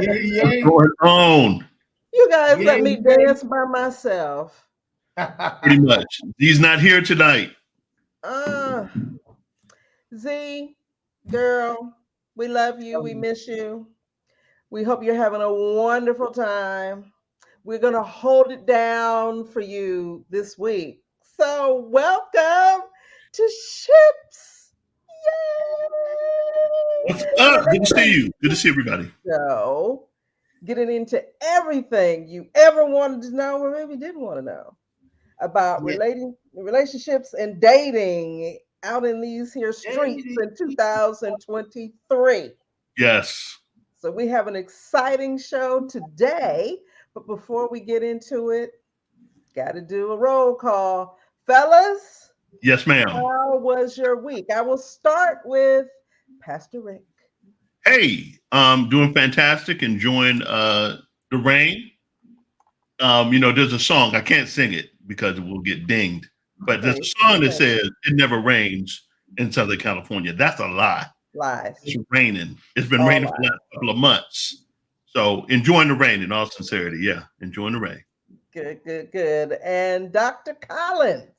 What's going on? You guys Yeah, let me dance by myself. Pretty much. He's not here tonight. Uh, Z, girl, we love you. We miss you. We hope you're having a wonderful time. We're going to hold it down for you this week. So, welcome to Ships. What's Yay! up? Good to see you. Good to see everybody. So, getting into everything you ever wanted to know or maybe didn't want to know about yeah. relationships and dating out in these here streets Dating. in 2023. Yes. So we have an exciting show today, but before we get into it, got to do a roll call. Fellas, Yes, ma'am. how was your week? I will start with Pastor Rick. Hey, doing fantastic, enjoying the rain. There's a song, I can't sing it because it will get dinged, but there's a song that says it never rains in Southern California. That's a lie. Lies. It's raining. It's been All raining for lies. the last couple of months. So enjoying the rain in all sincerity. Yeah, enjoying the rain. Good, good, good. And Dr. Collins.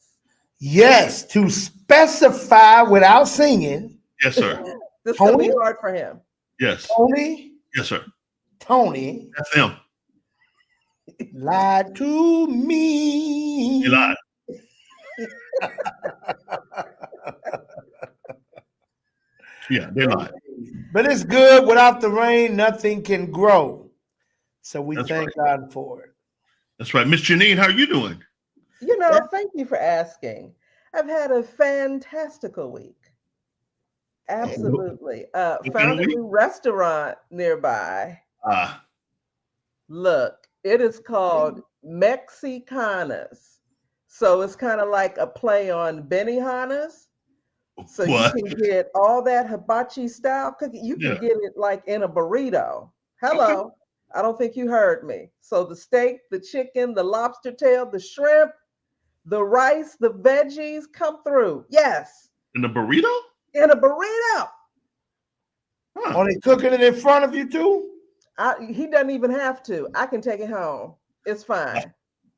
Yes, to specify without singing, Yes, sir. This is going to Tony, be hard for him. Yes. Tony, Yes, sir. Tony That's him. lied to me. He lied. Yeah, they lied. But it's good. Without the rain, nothing can grow. So we That's thank God for it. That's right. Miss Janine, how are you doing? Thank you for asking. I've had a fantastical week. Absolutely. What kind Found of a week? new restaurant nearby. Ah, Look, it is called Mexicanas. So it's kind of like a play on Benihana's. So you what? can get all that hibachi style cooking. You can Yeah. get it like in a burrito. Okay. Hello. I don't think you heard me. So the steak, the chicken, the lobster tail, the shrimp, the rice, the veggies come through. Yes, In the burrito? in a burrito. Huh. Are they cooking it in front of you too? He doesn't even have to. I can take it home. It's fine. It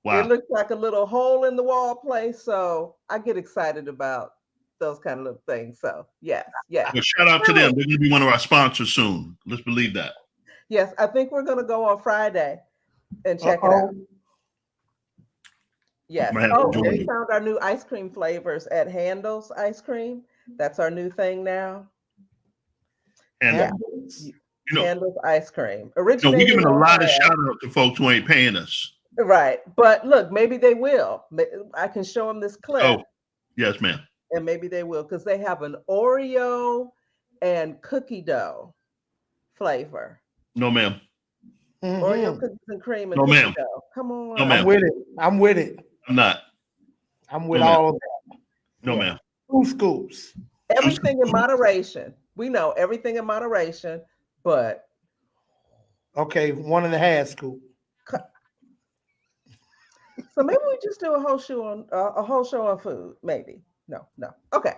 Wow. looks like a little hole in the wall place. So I get excited about those kind of little things. So yes, yes. Well, shout out to them. They're going to be one of our sponsors soon. Let's believe that. Yes, I think we're going to go on Friday and check it out. Yes. I'm gonna have to Oh, and join we you. found our new ice cream flavors at Handel's Ice Cream. That's our new thing now. And Yeah. you know, Handel's Ice Cream. we're Originated giving in a lot of Ohio. shout out to folks who ain't paying us. Right. But look, maybe they will. I can show them this clip Oh, yes, ma'am. and maybe they will because they have an Oreo and cookie dough flavor. No, ma'am. Oreo cookies and cream and No, cookie ma'am. dough. Come No, on. ma'am. I'm with it. I'm with it. I'm not. I'm with No, ma'am. all of that. No, Yeah. ma'am. 2 scoops. Everything in moderation. We know everything in moderation, but Okay, 1.5 scoop. so maybe we just do a whole show on food. Maybe. No. Okay.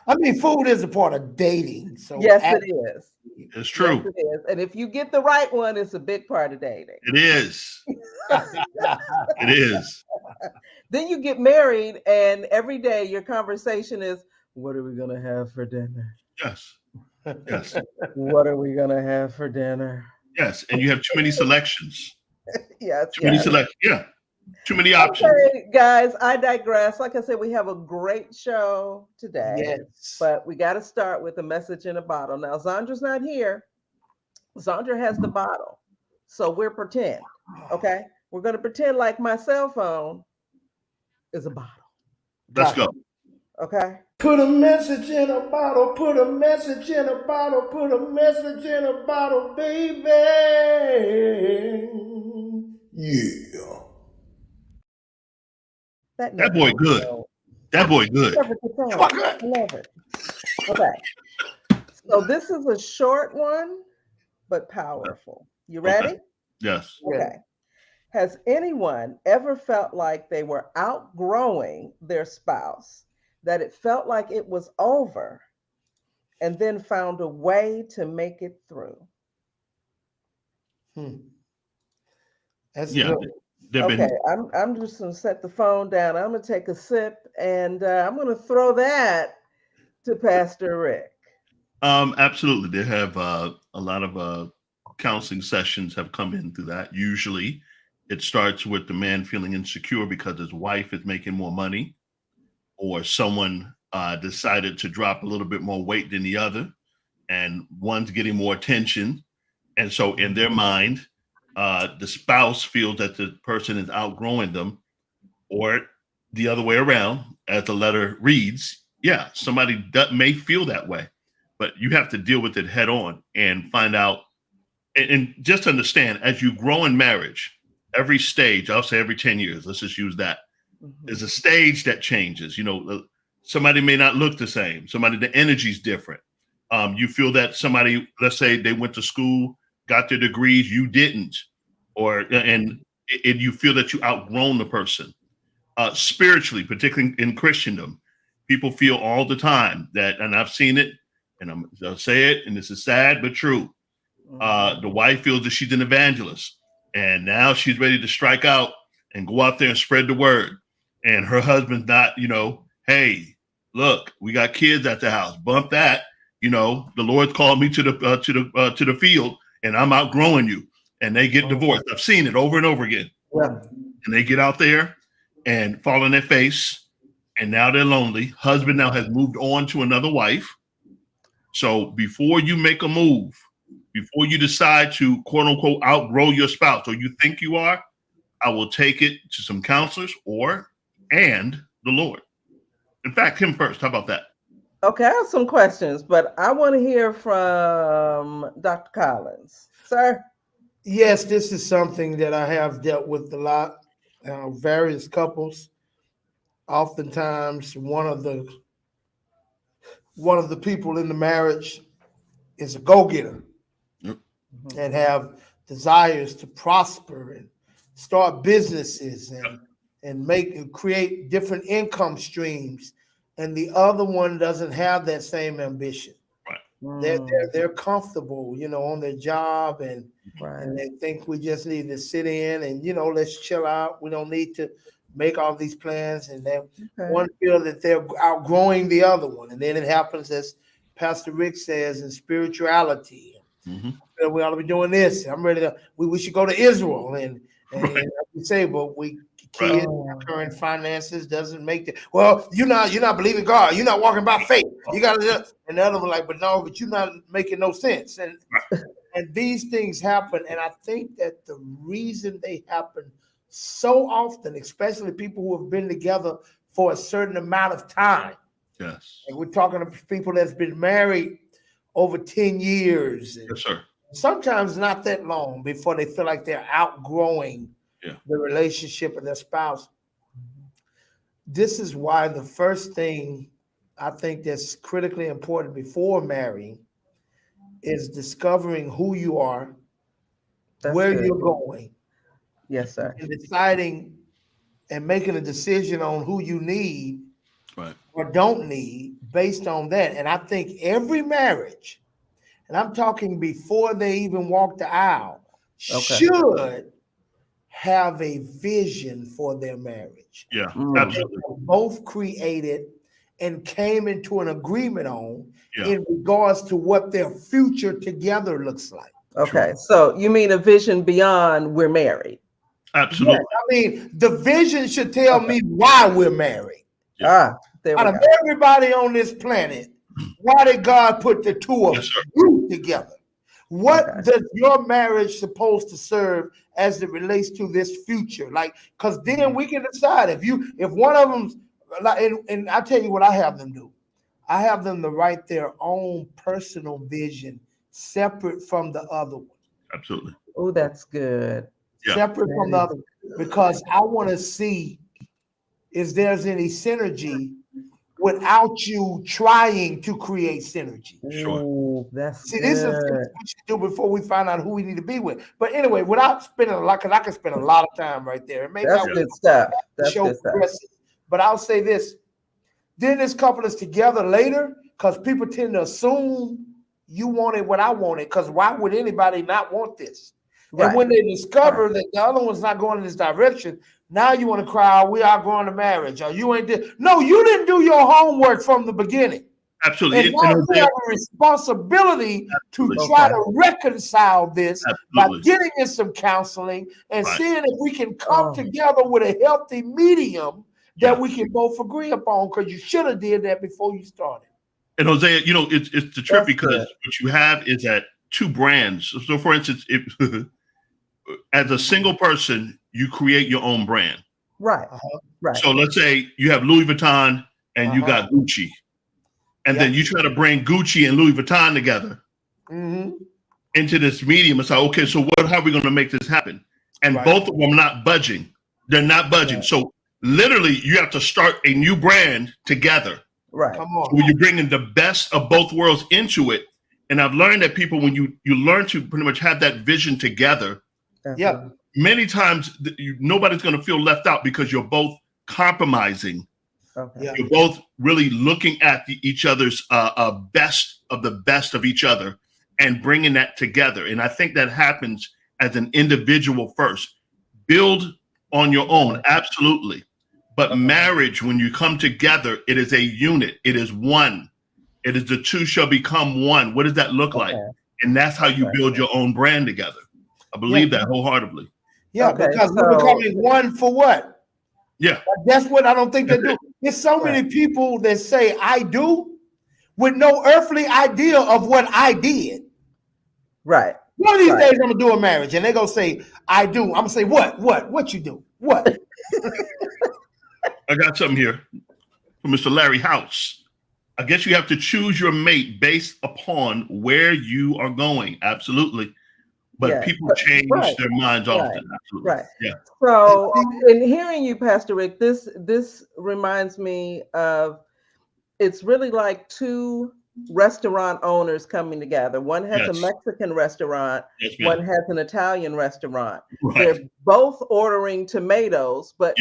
I mean, food is a part of dating. So Yes, it is. It's Yes, true. it is. And if you get the right one, it's a big part of dating. It is. It is. Then you get married, and every day your conversation is, what are we going to have for dinner? Yes. Yes. What are we going to have for dinner? Yes. And you have too many selections. Yes, Too many yes. selections. Yeah. Too many options. Okay, guys, I digress. Like I said, we have a great show today, yes. but we got to start with a message in a bottle. Now, Zondra's not here. Zandra has the bottle. So we're pretend. Okay. We're going to pretend like my cell phone is a bottle. Let's go. Okay. Put a message in a bottle, put a message in a bottle, put a message in a bottle, baby. Yeah. That boy good. That boy good. I love it. Okay. So this is a short one, but powerful. You ready? Okay. Yes. Okay. Has anyone ever felt like they were outgrowing their spouse, that it felt like it was over, and then found a way to make it through? That's Yeah, good. they've Okay, been I'm just gonna set the phone down. I'm gonna take a sip, and I'm gonna throw that to Pastor Rick. absolutely. They have a lot of counseling sessions have come in through that. Usually, it starts with the man feeling insecure because his wife is making more money, or someone decided to drop a little bit more weight than the other, and one's getting more attention. And so, in their mind, the spouse feels that the person is outgrowing them, or the other way around, as the letter reads. Yeah, somebody may feel that way, but you have to deal with it head on and find out. And just understand, as you grow in marriage, every stage, I'll say every 10 years, let's just use that, Mhm. there's a stage that changes. Somebody may not look the same. Somebody, the energy's different. You feel that somebody, let's say they went to school, got their degrees, you didn't, or and you feel that you outgrown the person. Spiritually, particularly in Christendom, people feel all the time that, and I've seen it, and I'll say it, and this is sad but true. The wife feels that she's an evangelist, and now she's ready to strike out and go out there and spread the word. And her husband's not, hey, look, we got kids at the house. Bump that. The Lord called me to the field, and I'm outgrowing you. And they get divorced. I've seen it over and over again. Yeah. And they get out there and fall on their face, and now they're lonely. Husband now has moved on to another wife. So before you make a move, before you decide to quote unquote outgrow your spouse, or you think you are, I will take it to some counselors and the Lord. In fact, him first. How about that? Okay, I have some questions, but I want to hear from Dr. Collins. Sir? Yes, this is something that I have dealt with a lot. Various couples. Oftentimes, one of the people in the marriage is a go-getter Yep. and have desires to prosper and start businesses and make and create different income streams, and the other one doesn't have that same ambition. Right. They're comfortable, on their job, and Right. they think we just need to sit in and let's chill out. We don't need to make all these plans, and then Okay. one feel that they're outgrowing the other one, and then it happens as Pastor Rick says in spirituality. Mm-hmm. We ought to be doing this. I'm ready to. We should go to Israel, and Right. like you say, but we Right. kids, current finances doesn't make it. Well, you're not believing God. You're not walking by faith. You got to. And the other one like, but no, but you're not making no sense. And these things happen, and I think that the reason they happen so often, especially people who have been together for a certain amount of time. Yes. And we're talking to people that's been married over 10 years. Yes, sir. Sometimes not that long before they feel like they're outgrowing Yeah. the relationship with their spouse. This is why the first thing I think that's critically important before marrying is discovering who you are, That's where good. you're going, Yes, sir. and deciding and making a decision on who you need Right. or don't need based on that. And I think every marriage, and I'm talking before they even walk the aisle, Okay. should have a vision for their marriage. Yeah. Mm. Absolutely. Both created and came into an agreement on Yeah. in regards to what their future together looks like. Okay. So you mean a vision beyond we're married? Absolutely. Yes, I mean, the vision should tell me why we're married. Ah, there we Out of go. everybody on this planet, why did God put the two of Yes, sir. you together? What Okay. does your marriage supposed to serve as it relates to this future? Like, because then we can decide if one of them's like, and I tell you what I have them do. I have them to write their own personal vision separate from the other one. Absolutely. Oh, that's good. Yeah. Separate from the That other, because I want to see if there's any synergy without you trying to create synergy. Sure. Ooh, that's See, this is good. what we should do before we find out who we need to be with. But anyway, without spending a lot, because I can spend a lot of time right there. And maybe That's I good stuff. will That's show good stuff. progresses. But I'll say this. Then this couple is together later, because people tend to assume you wanted what I wanted, because why would anybody not want this? And when they discover that the other one's not going in this direction, now you want to cry, we are going to marriage, or you ain't did. No, you didn't do your homework from the beginning. Absolutely. And now you have a responsibility to try to reconcile this by getting in some counseling and seeing if we can come together with a healthy medium that we can both agree upon, because you should have did that before you started. And Hosea, you know, it's the trip because what you have is that two brands. So for instance, if as a single person, you create your own brand. Right. Right. So let's say you have Louis Vuitton and you got Gucci. And then you try to bring Gucci and Louis Vuitton together into this medium and say, okay, so how are we going to make this happen? And both of them not budging. They're not budging. So literally, you have to start a new brand together. Right. Come on. Where you're bringing the best of both worlds into it. And I've learned that people, when you learn to pretty much have that vision together, many times nobody's going to feel left out because you're both compromising. You're both really looking at each other's best of each other and bringing that together. And I think that happens as an individual first. Build on your own, absolutely. But marriage, when you come together, it is a unit. It is one. It is the two shall become one. What does that look like? And that's how you build your own brand together. I believe that wholeheartedly. Yeah, because we're becoming one for what? Yeah. That's what I don't think they do. There's so many people that say I do with no earthly idea of what I did. Right. One of these days I'm gonna do a marriage and they're gonna say I do. I'm gonna say what you do? What? I got something here from Mr. Larry House. I guess you have to choose your mate based upon where you are going. Absolutely. But people change their minds often. Absolutely. Right. Yeah. So in hearing you, Pastor Rick, this reminds me of, it's really like two restaurant owners coming together. One has a Mexican restaurant, one has an Italian restaurant. They're both ordering tomatoes, but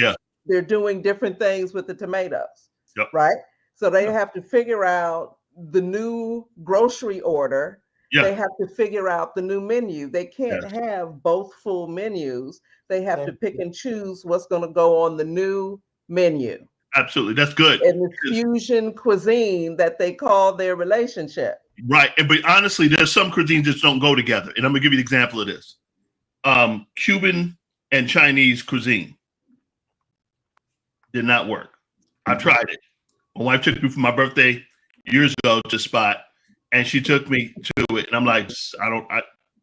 they're doing different things with the tomatoes. Right? So they have to figure out the new grocery order. They have to figure out the new menu. They can't have both full menus. They have to pick and choose what's going to go on the new menu. Absolutely. That's good. And the fusion cuisine that they call their relationship. Right. But honestly, there's some cuisines that don't go together. And I'm going to give you an example of this. Cuban and Chinese cuisine did not work. I tried it. My wife took me for my birthday years ago to a spot, and she took me to it. And I'm like,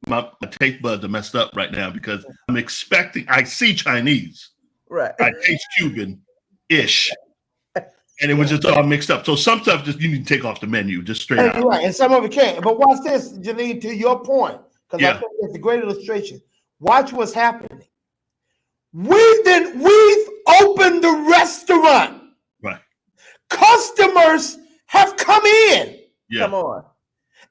my taste buds are messed up right now because I'm expecting, I see Chinese. Right. I taste Cuban-ish. And it was just all mixed up. So some stuff just you need to take off the menu, just straight out. Right, and some of it can't. But watch this, Janine, to your point, because I think it's a great illustration. Watch what's happening. We've opened the restaurant. Right. Customers have come in. Yeah. Come on.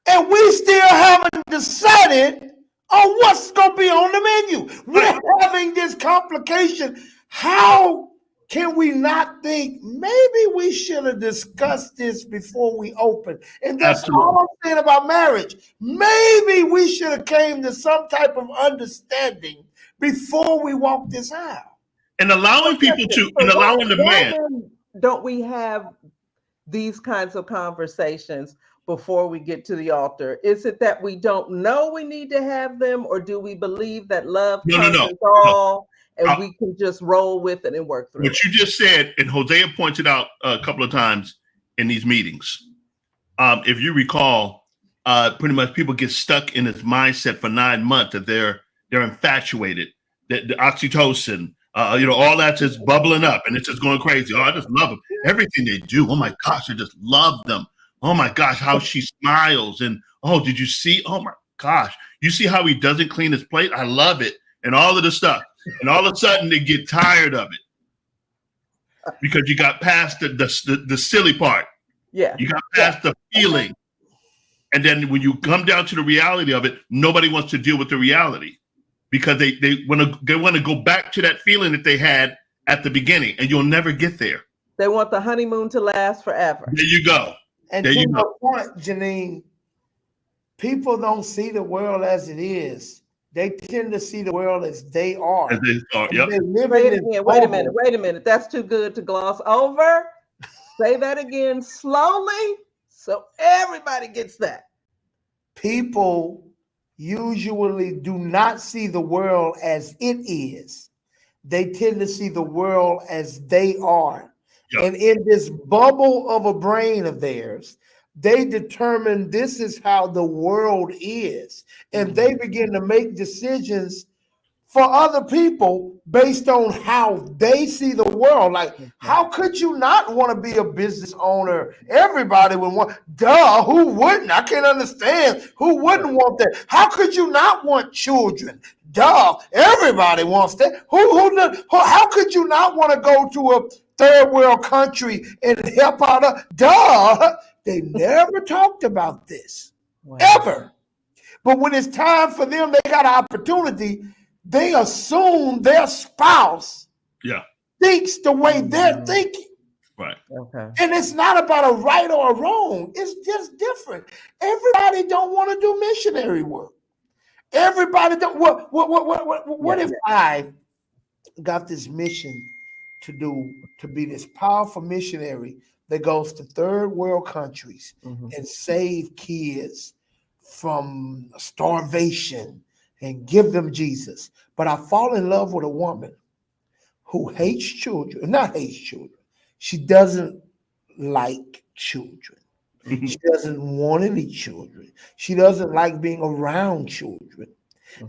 And we still haven't decided on what's going to be on the menu. We're having this complication. How can we not think maybe we should have discussed this before we open? And that's all I'm saying about marriage. Maybe we should have came to some type of understanding before we walk this aisle. And allowing people to, and allowing the man. Don't we have these kinds of conversations before we get to the altar? Is it that we don't know we need to have them, or do we believe that love conquers all? And we can just roll with it and work through what you just said, and Hosea pointed out a couple of times in these meetings. If you recall, pretty much people get stuck in this mindset for 9 months that they're infatuated, that the oxytocin, all that's just bubbling up and it's just going crazy. Oh, I just love them. Everything they do. Oh my gosh, I just love them. Oh my gosh, how she smiles. And oh, did you see? Oh my gosh, you see how he doesn't clean his plate? I love it. And all of the stuff. And all of a sudden they get tired of it because you got past the silly part. Yeah. You got past the feeling. And then when you come down to the reality of it, nobody wants to deal with the reality because they want to go back to that feeling that they had at the beginning, and you'll never get there. They want the honeymoon to last forever. There you go. And there to you your point, Janine, people don't see the world as it is. They tend to see the world as they are. As they are, And yep. they live Say in it this again. Wait a bubble. minute. Wait a minute. That's too good to gloss over. Say that again slowly so everybody gets that. People usually do not see the world as it is. They tend to see the world as they are. Yep. And in this bubble of a brain of theirs, they determine this is how the world is. And they begin to make decisions for other people based on how they see the world. Like, how could you not want to be a business owner? Everybody would want. Duh, who wouldn't? I can't understand. Who wouldn't want that? How could you not want children? Duh, everybody wants that. How could you not want to go to a third world country and help out? Duh, they never talked about this, ever. But when it's time for them, they got an opportunity. They assume their spouse thinks the way they're thinking. Right. Okay. And it's not about a right or a wrong. It's just different. Everybody don't want to do missionary work. Everybody don't. What if I got this mission to be this powerful missionary that goes to third world countries and save kids from starvation and give them Jesus. But I fall in love with a woman who hates children, not hates children. She doesn't like children. She doesn't want any children. She doesn't like being around children.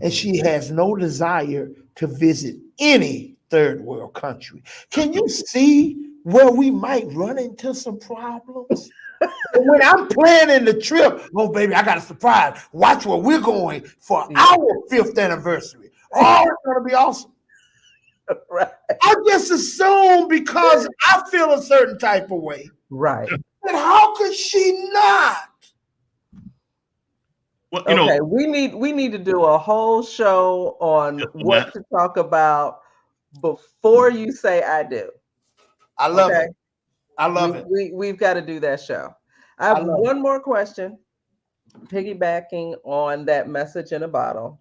And she has no desire to visit any third world country. Can you see where we might run into some problems? When I'm planning the trip, oh baby, I got a surprise. Watch where we're going for our 5th anniversary. Oh, it's gonna be awesome. Right. I just assume because I feel a certain type of way. Right. And how could she not? Well, Okay, we need to do a whole show on what to talk about before you say I do. I love it. I love it. We've got to do that show. I have one more question, piggybacking on that message in a bottle.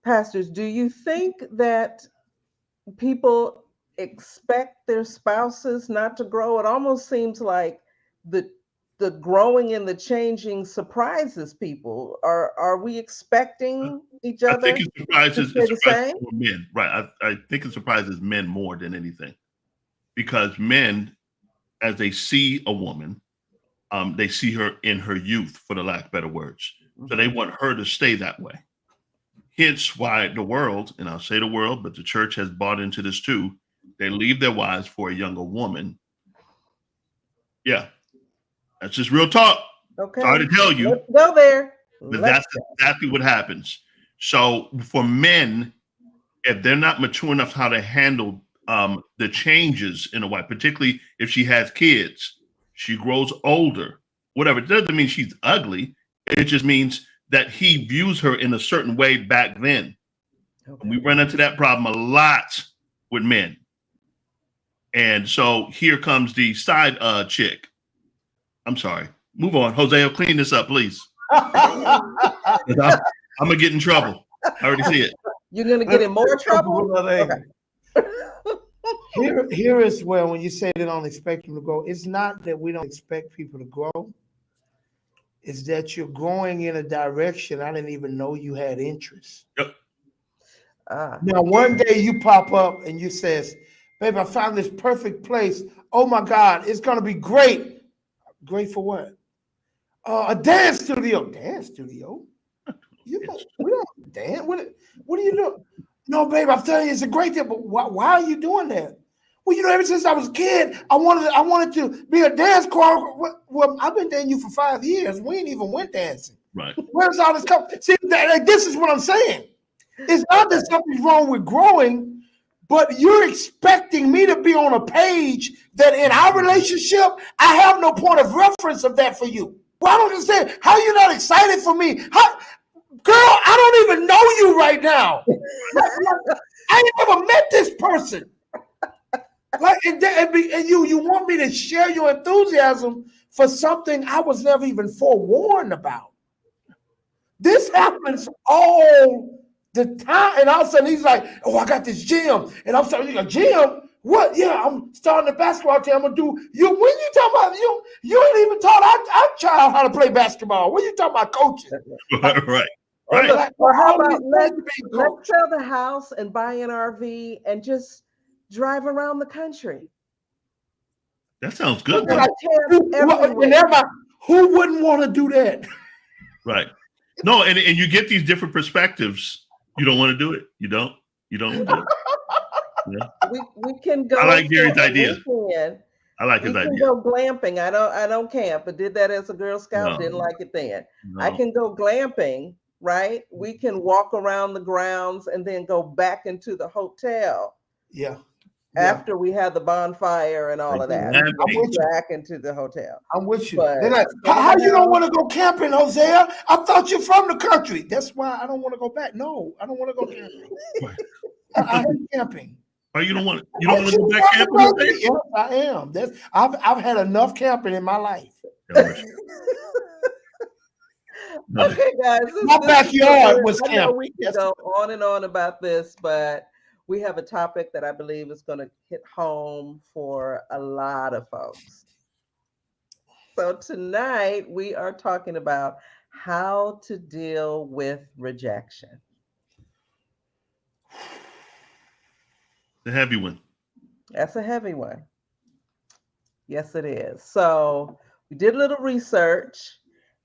Pastors, do you think that people expect their spouses not to grow? It almost seems like the growing and the changing surprises people. Are we expecting each other? I think it surprises more men, right? I think it surprises men more than anything, because men, as they see a woman, they see her in her youth, for the lack of better words. So they want her to stay that way. Hence why the world, and I'll say the world, but the church has bought into this too, they leave their wives for a younger woman. Yeah. That's just real talk. Okay. Sorry to tell you. Let's go there. But that's exactly what happens. So for men, if they're not mature enough how to handle the changes in a wife, particularly if she has kids, she grows older, whatever. It doesn't mean she's ugly. It just means that he views her in a certain way back then. Okay. We run into that problem a lot with men. And so here comes the side chick. I'm sorry. Move on. Jose, clean this up, please. I'm going to get in trouble. I already see it. You're going to get in more trouble? Okay. Here is where, when you say they don't expect them to grow, it's not that we don't expect people to grow. It's that you're growing in a direction I didn't even know you had interest. Yep. Now, one day you pop up and you says, babe, I found this perfect place. Oh my God, it's going to be great. Great for what? A dance studio. Dance studio? We don't dance. What are you doing? No, babe, I'm telling you, it's a great thing. But why are you doing that? Well, ever since I was a kid, I wanted to be a dance choreographer. Well, I've been dating you for 5 years. We ain't even went dancing. Right. Where's all this come? See, this is what I'm saying. It's not that something's wrong with growing, but you're expecting me to be on a page that in our relationship, I have no point of reference of that for you. Well, I don't understand. How are you not excited for me? Girl, I don't even know you right now. I ain't never met this person. Like, and you want me to share your enthusiasm for something I was never even forewarned about. This happens all the time. And all of a sudden he's like, oh, I got this gym. And I'm starting a gym. What? Yeah, I'm starting a basketball team. I'm gonna do you when you talking about you ain't even taught our child how to play basketball. What you talking about coaching? Right. Or, Right. look, or how about let's coach. sell the house and buy an RV and just drive around the country. That sounds We're good. gonna camp everywhere. Who wouldn't want to do that? Right. No, and you get these different perspectives. You don't want to do it. You don't want to do it. Yeah. We can go. I like Gary's idea. I like we his can idea. go glamping. I don't camp, but did that as a Girl Scout. No. Didn't like it then. No. I can go glamping, right? We can walk around the grounds and then go back into the hotel. Yeah. After we had the bonfire and all of that, I'm with you. Back into the hotel. I'm with you. But, how you don't want to go camping, Hosea? I thought you're from the country. That's why I don't want to go back. No, I don't want to go camping. I hate camping. Oh, you don't want to go back camping? Yes, I am. I've had enough camping in my life. Okay, guys. My backyard was camping. I know we can go on and on about this, but we have a topic that I believe is going to hit home for a lot of folks. So tonight we are talking about how to deal with rejection. The heavy one. That's a heavy one. Yes, it is. So we did a little research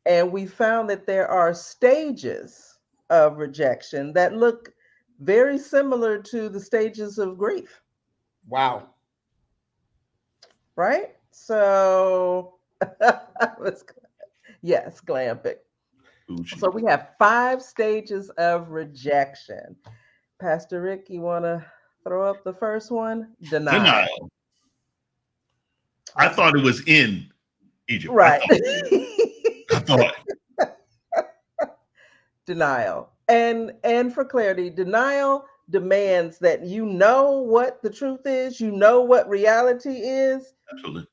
and we found that there are stages of rejection that look very similar to the stages of grief. Wow. Right? So, yes, glamping. So we have 5 stages of rejection. Pastor Rick, you want to throw up the first one? Denial. I thought it was in Egypt. Right. I thought. Denial. And for clarity, denial demands that you know what the truth is, you know what reality is. Absolutely.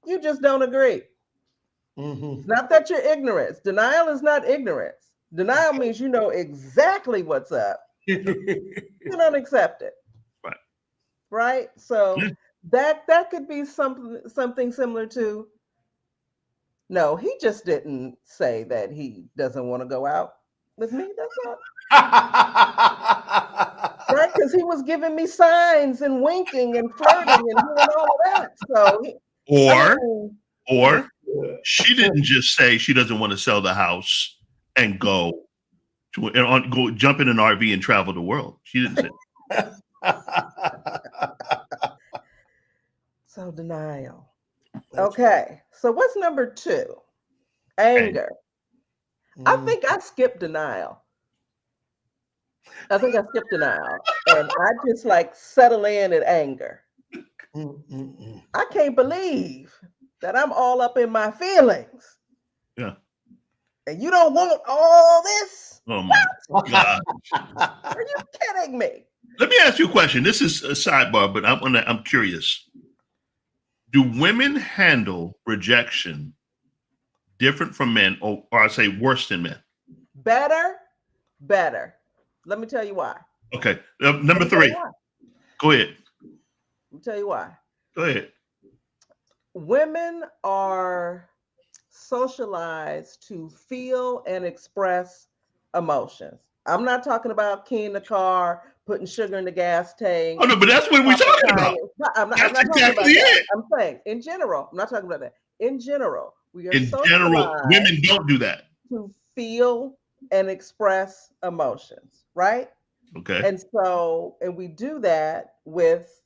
You just don't agree. Mm-hmm. It's not that you're ignorant. Denial is not ignorance. Denial means you know exactly what's up. You don't accept it. Right. Right? So that could be something similar to, no, he just didn't say that he doesn't want to go out with me. That's not right, because he was giving me signs and winking and flirting and doing all of that. So or she didn't just say she doesn't want to sell the house and go jump in an RV and travel the world. She didn't say So denial. Okay. So what's number 2? Anger. I think I skipped denial. And I just like settle in at anger. I can't believe that I'm all up in my feelings. Yeah. And you don't want all this? Oh my God. Are you kidding me? Let me ask you a question. This is a sidebar, but I'm curious. Do women handle rejection different from men, or I say worse than men? Better. Let me tell you why. Okay. Number 3. Go ahead. Let me tell you why. Go ahead. Women are socialized to feel and express emotions. I'm not talking about keying the car, putting sugar in the gas tank. Oh no, but that's what we're talking about. I'm not that's talking exactly about that. it. I'm saying in general. I'm not talking about that. In general, we are in general, women don't do that. To feel and express emotions, right? Okay. And we do that with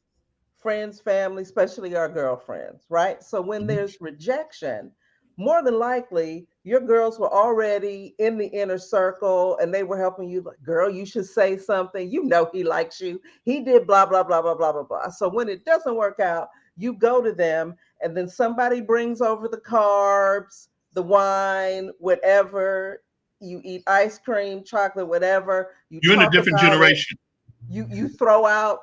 friends, family, especially our girlfriends, right? So when there's rejection, more than likely your girls were already in the inner circle and they were helping you, like, girl, you should say something. You know he likes you. He did blah, blah, blah, blah, blah, blah, blah. So when it doesn't work out, you go to them and then somebody brings over the carbs, the wine, whatever. You eat ice cream, chocolate, whatever. You're in a different generation. You throw out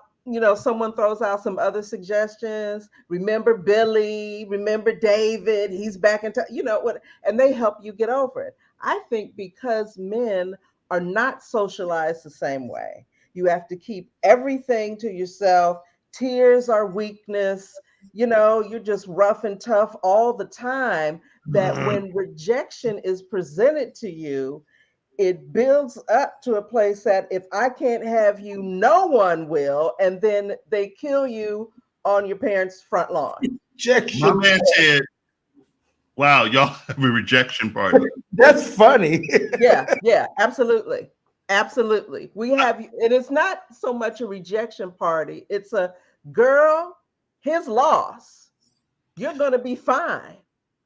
someone throws out some other suggestions. Remember Billy, remember David, he's back in touch, what, and they help you get over it. I think because men are not socialized the same way. You have to keep everything to yourself. Tears are weakness. You're just rough and tough all the time. That when rejection is presented to you, it builds up to a place that if I can't have you, no one will. And then they kill you on your parents' front lawn. My man said, wow, y'all have a rejection party. That's funny. Yeah, absolutely. Absolutely. We have, and it's not so much a rejection party. It's a girl, his loss. You're going to be fine.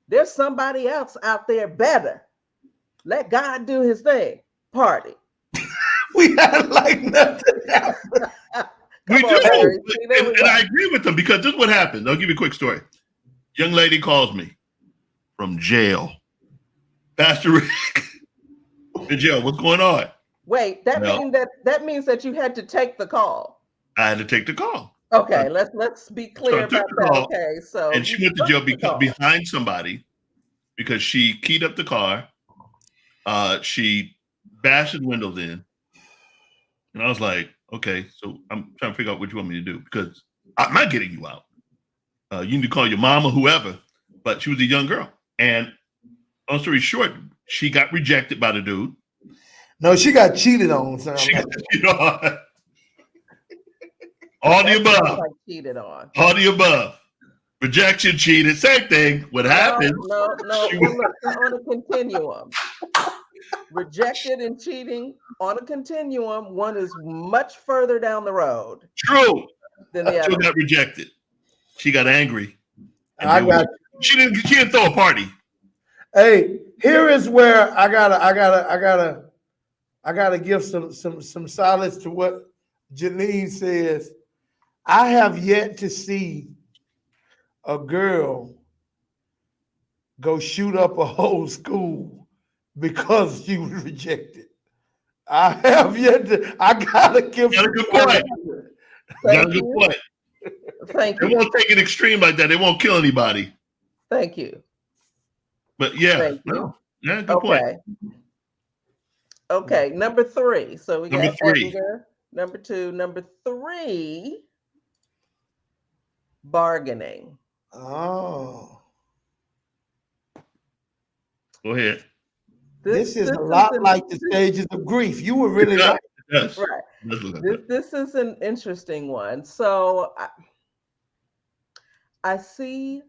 There's somebody else out there better. Let God do his thing. Party. We had like nothing happened. We do. And I agree with them because this is what happened. I'll give you a quick story. Young lady calls me from jail. Pastor Rick, in jail. What's going on? Wait, that means that you had to take the call. I had to take the call. Okay, let's be clear about that. Okay, so and she went to jail behind somebody because she keyed up the car. She bashed the windows in, and I was like, "Okay, so I'm trying to figure out what you want me to do because I'm not getting you out. You need to call your mom or whoever." But she was a young girl, and long story short, she got rejected by the dude. No, she got cheated on. She got cheated on. All the above. Like cheated on. All the above. Rejection, cheated, same thing. What happened? No. On a continuum. Rejected and cheating on a continuum. One is much further down the road. True. Than the other. She got rejected. She got angry. She didn't throw a party. Hey, here is where I gotta give some solace to what Janine says. I have yet to see a girl go shoot up a whole school because she was rejected. I have yet to. I gotta give. Got a good point. Got a good point. Thank you. They won't take it extreme like that. They won't kill anybody. Thank you. But yeah, good point. Okay, number 3. So we got 3. Anger. Number 2. Number 3. Bargaining. Oh. Go ahead. This is a lot like the stages of grief. You were really right. Yes. Right. This is an interesting one. So I see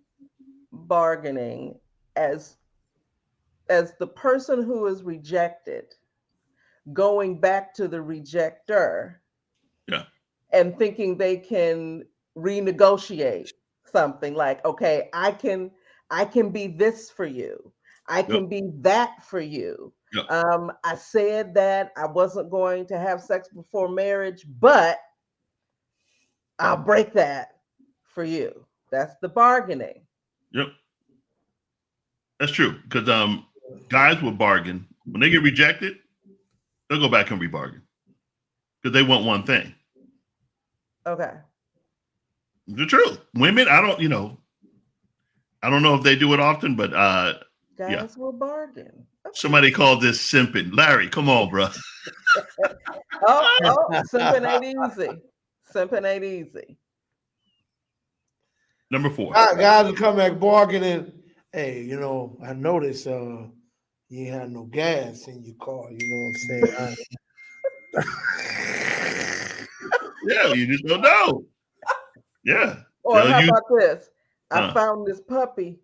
bargaining as the person who is rejected going back to the rejector and thinking they can renegotiate something like, okay, I can be this for you. I can be that for you. I said that I wasn't going to have sex before marriage, but I'll break that for you. That's the bargaining. Yep. That's true. Because guys will bargain. When they get rejected, they'll go back and rebargain. Because they want one thing. Okay. The truth. Women, I don't know if they do it often, but guys will bargain. Okay. Somebody called this simping. Larry, come on, bro. Simping ain't easy. Simping ain't easy. Number 4. Guys will come back bargaining. Hey, I noticed you ain't had no gas in your car. You know what I'm saying? Yeah, you just don't know. Yeah. Or how about this? I found this puppy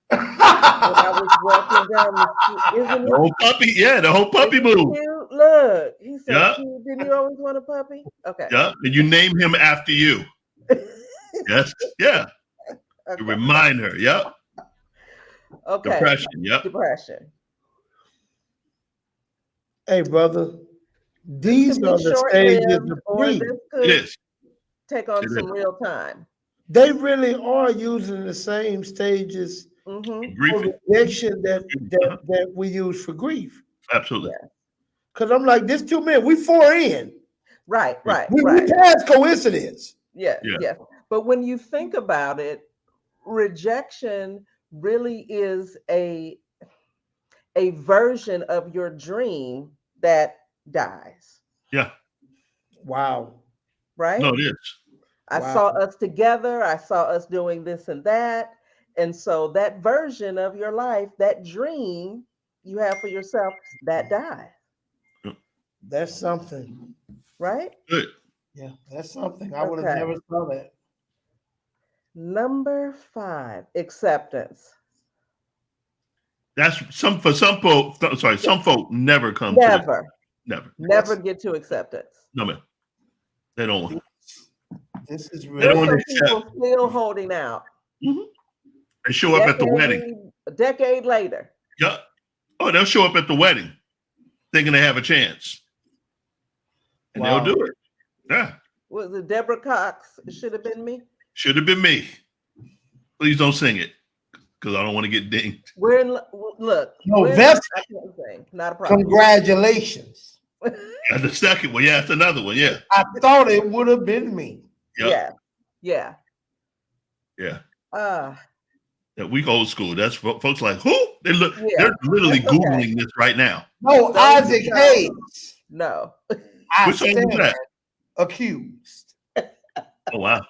when I was walking down the street. Isn't the whole puppy, the whole puppy move. Cute? Look, he said, didn't you always want a puppy? Okay. Yeah, and you name him after you. Yes, yeah. Okay. To remind her, yep. Okay. Depression, yep. Depression. Hey, brother, these are the stages of grief. Yes. Take on some real time. They really are using the same stages for rejection that we use for grief. Absolutely. Because I'm like, this 2 men, we 4 in. Right, right, We right. pass coincidence. Yes, Yeah. yes. But when you think about it, rejection really is a version of your dream that dies, Yeah. Wow. right? No, it is. I Wow. saw us together, I saw us doing this and that. And so that version of your life, that dream you have for yourself, that dies, That's something. right? Good. Yeah, that's something. I would have Okay. never saw that. Number 5, acceptance. That's for some folk. Sorry, Yeah, some folk never come to the never, never. never That's get to acceptance. No man, they don't want. this is They don't There's want really to some accept. people still holding out Mhm. They show up at the wedding. a decade later. Yeah. Oh, they'll show up at the wedding thinking they have a chance, and they'll wow. do it. Yeah. Was it Deborah Cox? It should have been me. Should have been me. Please don't sing it because I don't want to get dinged. We're in, look, No, when that's I can't sing, not a problem. congratulations. And the second one, yeah, that's another one. Yeah. I thought it would have been me. Yep. Yeah, yeah. Yeah. Uh, That week old school. That's folks like who? yeah, They're literally that's okay. Googling this right now. No, Those Isaac who know. Hayes. No. I Which song was stand that? accused. Oh wow.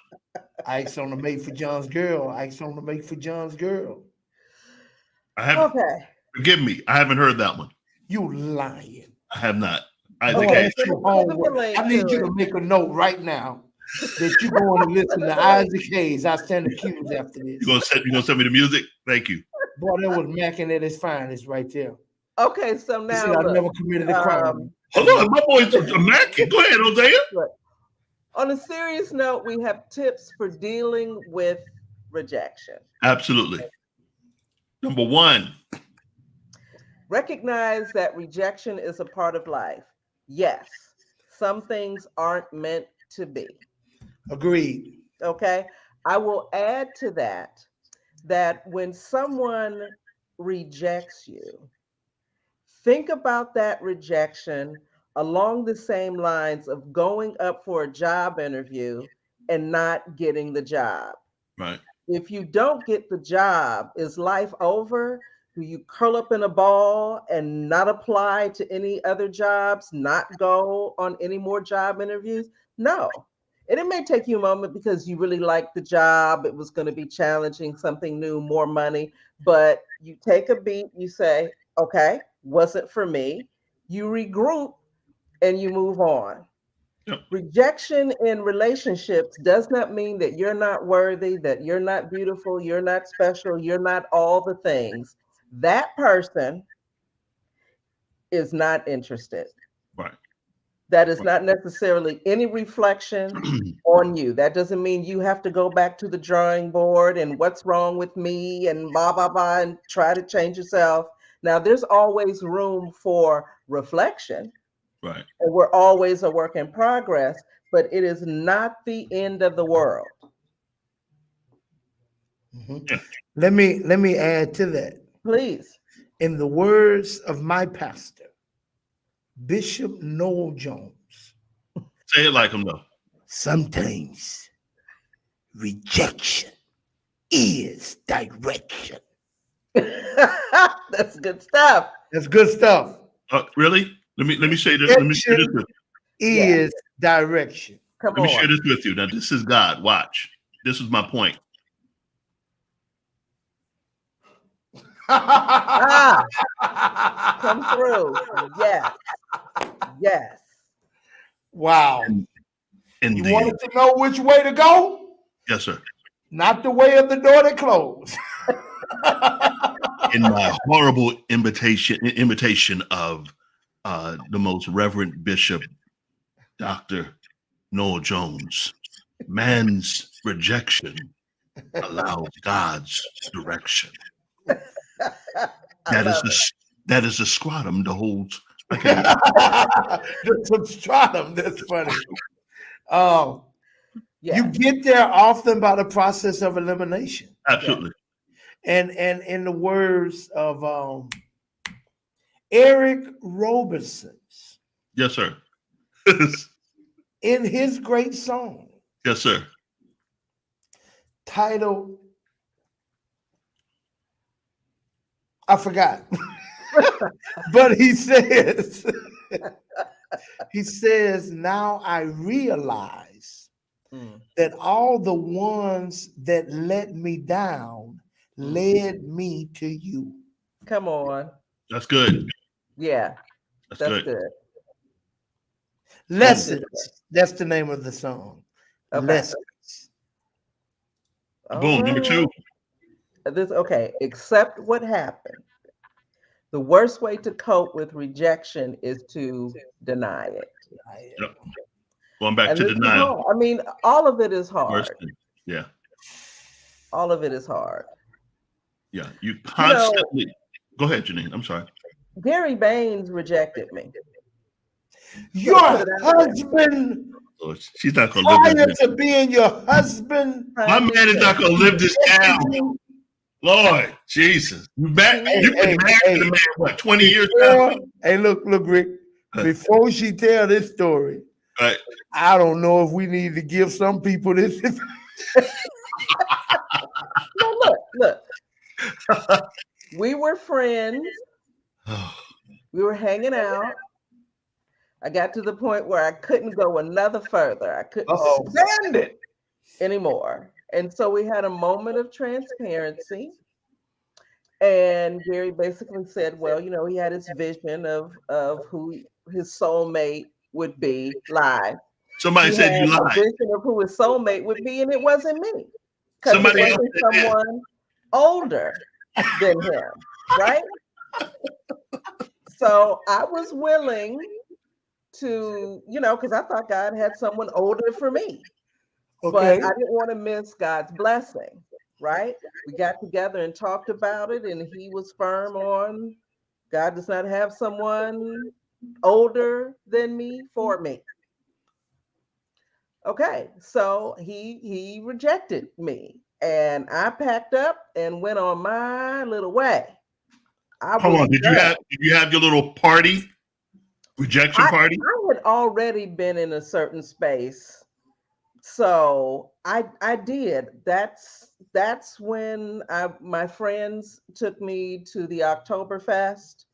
Ike's on the Made for John's girl. Ike's on the Made for John's girl. I haven't Okay. forgive me. I haven't heard that one. You lying. I have not. Oh, Isaac Hayes. that's your Send me the homework. link I need to you to it. make a note right now that you're going to listen to Isaac Hayes. I stand accused after this. You gonna send me the music? Thank you. Boy, that was macking at his finest right there. Okay, so He now said, I look, never committed a crime. Hold on, my boy's a Mackie. Go ahead, Hosea. look. On a serious note, we have tips for dealing with rejection. Absolutely. Number one. Recognize that rejection is a part of life. Yes, some things aren't meant to be. Agreed. Okay. I will add to that when someone rejects you, think about that rejection along the same lines of going up for a job interview and not getting the job. Right. If you don't get the job, is life over? Do you curl up in a ball and not apply to any other jobs, not go on any more job interviews? No. And it may take you a moment because you really like the job. It was going to be challenging, something new, more money. But you take a beat, you say, okay, wasn't for me. You regroup and you move on. Yep. Rejection in relationships does not mean that you're not worthy, that you're not beautiful, you're not special, you're not all the things. That person is not interested. Right. That is not necessarily any reflection on you. That doesn't mean you have to go back to the drawing board and what's wrong with me and blah, blah, blah, and try to change yourself. Now, there's always room for reflection. Right. And we're always a work in progress, but it is not the end of the world. Mhm. Yeah. Let me add to that. Please. In the words of my pastor, Bishop Noel Jones, Say it like him though. sometimes rejection is direction. That's good stuff. That's good stuff. Really? Let me say this. Let me share this with Is direction. Come Let me share on. this with you. Now, this is God. Watch. This is my point. Ah, come through. Yes. Yes. Wow. In You the wanted to know which way to go? yes, sir. Not the way of the door that closed. In my horrible imitation of the most Reverend Bishop Dr. Noel Jones, man's rejection allows God's direction. I love it. That is the scrotum to hold. Okay. The substratum. That's funny. Yes. You get there often by the process of elimination. Absolutely. And in the words of Eric Roberson, Yes, sir. in his great song Yes, sir. titled, I forgot, but he says, now I realize Mm. that all the ones that let me down led me to you. Come on. That's good. Yeah, That's that's good. good. That's Boom. good. Lessons. That's the name of the song. Okay. Lessons. All Boom. Number right. two. This okay. Accept what happened. The worst way to cope with rejection is to deny it. Yep. Going back And to this is denial. hard. I mean, all of it is Worst hard. thing. Yeah. All of it is hard. Yeah. You You know, constantly. Go ahead, Janine. I'm sorry. Gary Baines rejected me. Gonna put Your it out there. husband, Oh, she's not gonna live this prior down. to being your husband, My Time man is not rejected. gonna live this down. you- Lord Jesus. You've been hey, hey, married hey, to the man, what, 20 years now? before, hey, look, Rick, before she tell this story, Right. I don't know if we need to give some people this. No, look. We were friends. We were hanging out. I got to the point where I couldn't go another further. I couldn't Uh-oh. stand it anymore. And so we had a moment of transparency. And Gary basically said, well, he had his vision of who his soulmate would be live. Somebody He said had you a lied. vision of who his soulmate would be, and it wasn't me. Because it Somebody else wasn't said that. someone older than him, right? So I was willing to, because I thought God had someone older for me. Okay. But I didn't want to miss God's blessing, right? We got together and talked about it, and he was firm on God does not have someone older than me for me. Okay, so he rejected me, and I packed up and went on my little way. I Hold was on. Did done. you have your little party? Rejection party? I had already been in a certain space. So I did. That's when my friends took me to the Oktoberfest,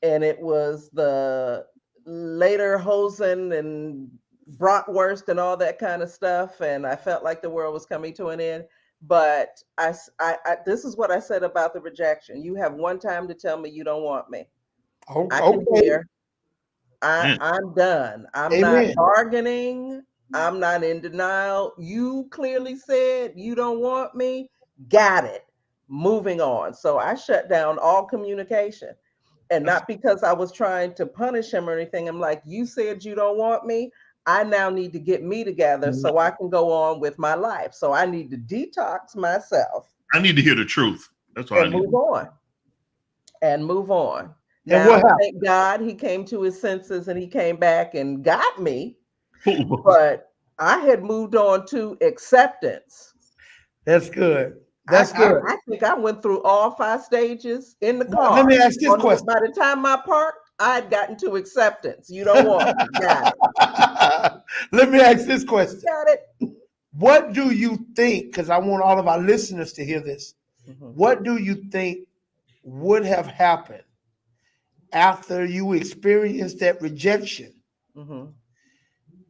and it was the later Hosen and bratwurst and all that kind of stuff, and I felt like the world was coming to an end. But this is what I said about the rejection. You have one time to tell me you don't want me. I can Okay. hear. Man. I'm done. I'm not Amen. bargaining. I'm not in denial. You clearly said you don't want me. Got it. Moving on. So I shut down all communication. And not because I was trying to punish him or anything. I'm like, you said you don't want me. I now need to get me together so I can go on with my life. So I need to detox myself I need to hear the truth. That's all I and need. move on. And move on. And what Now, happened? thank God he came to his senses and he came back and got me. But But I had moved on to acceptance. That's good. That's good. I think I went through all 5 stages in the Well, car. let me ask this question. By the time I parked, I'd gotten to acceptance. You don't want me. Got it. Let me ask this question. Got it. What do you think? Because I want all of our listeners to hear this. Mhm. What do you think would have happened after you experienced that rejection Mhm.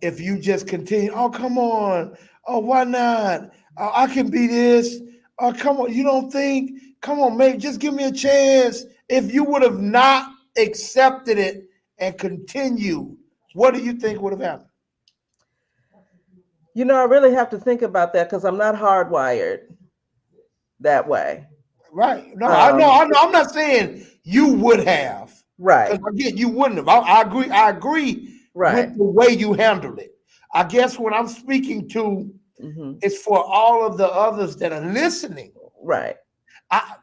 if you just continue? Oh, come on. Oh, why not? Oh, I can be this. Oh, come on. You don't think? Come on, mate. Just give me a chance. If you would have not accepted it and continued, what do you think would have happened? I really have to think about that because I'm not hardwired that way. Right. No, I know. I'm not saying you would have. Right. Because again, you wouldn't have. I agree. I agree Right. with the way you handled it. I guess what I'm speaking to Mhm. is for all of the others that are listening. Right.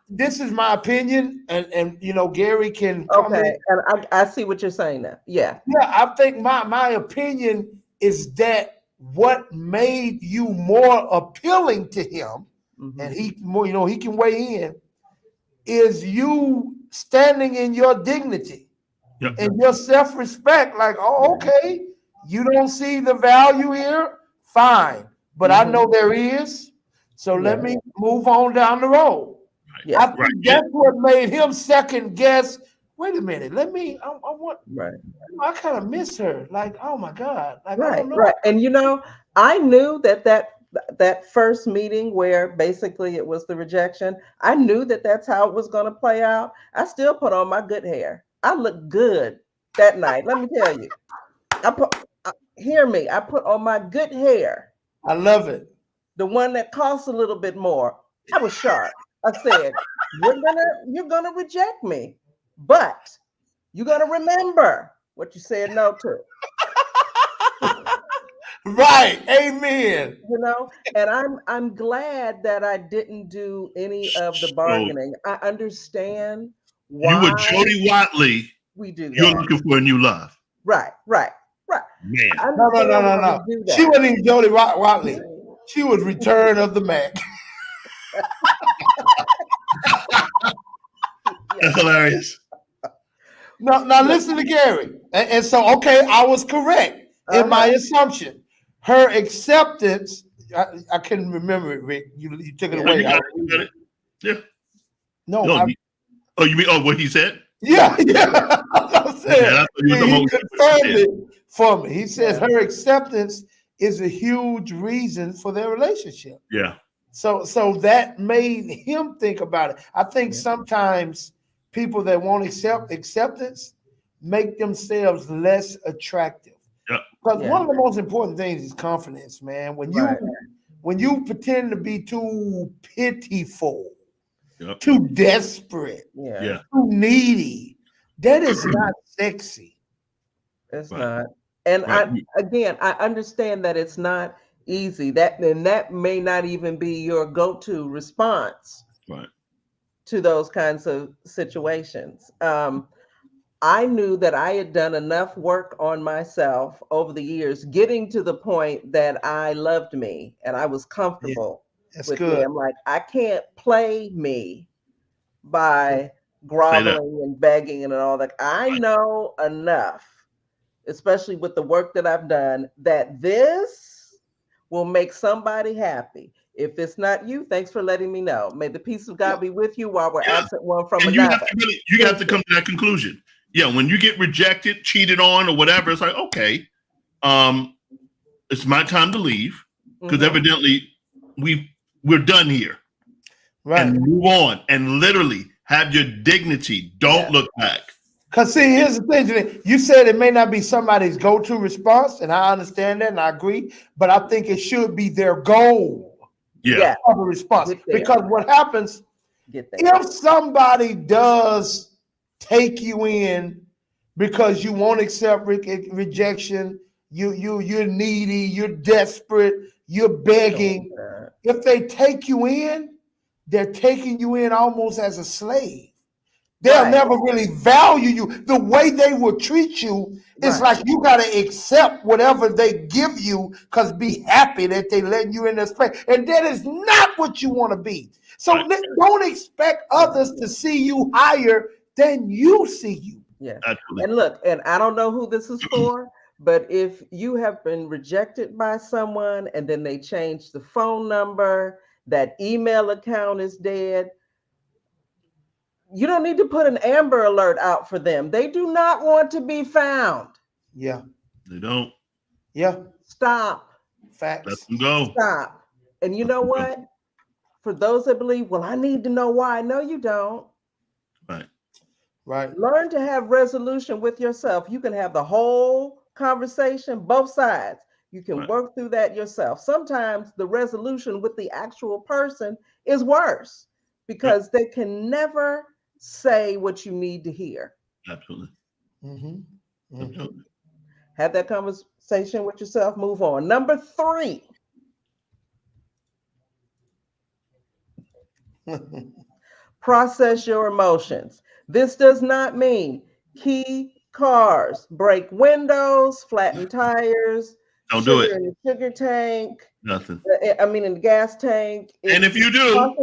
This is my opinion, and Gary can comment. Okay. And I see what you're saying now. Yeah. Yeah, I think my opinion is that what made you more appealing to him, Mhm. and he more, he can weigh in, is you standing in your dignity Yep. and your self-respect. Like, oh, okay, You don't see the value here, fine. But I know there is. So let me move on down the road. Yeah. I think that's what made him second guess. Wait a minute. Let me. I want. Right. I kind of miss her. Like, oh my God. Like, I Right. don't know. Right. And you know, I knew that first meeting where basically it was the rejection. I knew that that's how it was going to play out. I still put on my good hair. I looked good that night. Let me tell you. Hear me. I put on my good hair. I love it. The one that costs a little bit more. I was sharp. I said, you're gonna reject me, but you're gonna remember what you said no to. Right. Amen. You know, and I'm glad that I didn't do any of the bargaining. I understand why you were Jody Watley. we do that. You're looking for a new love. Right. Man. No. She wasn't even Jody Watley. She was Return of the Mac. That's hilarious. Now listen to Gary. And so, okay, I was correct in my assumption. Her acceptance, I couldn't remember it, Rick. You took it away. You got it? Yeah. No. You mean what he said? Yeah. I'm saying, he confirmed it for me. He says her acceptance is a huge reason for their relationship. Yeah. So that made him think about it. I think sometimes people that won't accept acceptance make themselves less attractive. Yeah. Because one of the most important things is confidence, man. When you pretend to be too pitiful, too desperate, too needy, that is not sexy. It's not. And I understand that it's not easy. That may not even be your go-to response to those kinds of situations. I knew that I had done enough work on myself over the years, getting to the point that I loved me and I was comfortable with me. I'm like, I can't play me by groveling and begging and all that. I know enough, especially with the work that I've done, that this will make somebody happy. If it's not you, thanks for letting me know. May the peace of God be with you while we're absent one from another. You have to come to that conclusion. Yeah, when you get rejected, cheated on, or whatever, it's like, okay, it's my time to leave because evidently we're done here. Right. And move on and literally have your dignity. Don't look back. Because see, here's the thing. You said it may not be somebody's go-to response, and I understand that and I agree, but I think it should be their goal of a response. Because what happens if somebody does take you in because you won't accept rejection, you're needy, you're desperate, you're begging. If they take you in, they're taking you in almost as a slave. They'll never really value you. The way they will treat you is like you got to accept whatever they give you because be happy that they let you in this place. And that is not what you want to be. So don't expect others to see you higher than you see you. Yeah. And look, and I don't know who this is for, but if you have been rejected by someone and then they change the phone number, that email account is dead, you don't need to put an Amber Alert out for them. They do not want to be found. Yeah. They don't. Yeah. Stop. Facts. Let them go. Stop. And you know what? For those that believe, well, I need to know why. No, you don't. Right. Learn to have resolution with yourself. You can have the whole conversation, both sides. You can work through that yourself. Sometimes the resolution with the actual person is worse because they can never say what you need to hear. Absolutely. Absolutely. Have that conversation with yourself. Move on. Number 3. Process your emotions. This does not mean key cars, break windows, flatten tires, don't do it in the sugar tank. Nothing. I mean, in the gas tank. And if you do,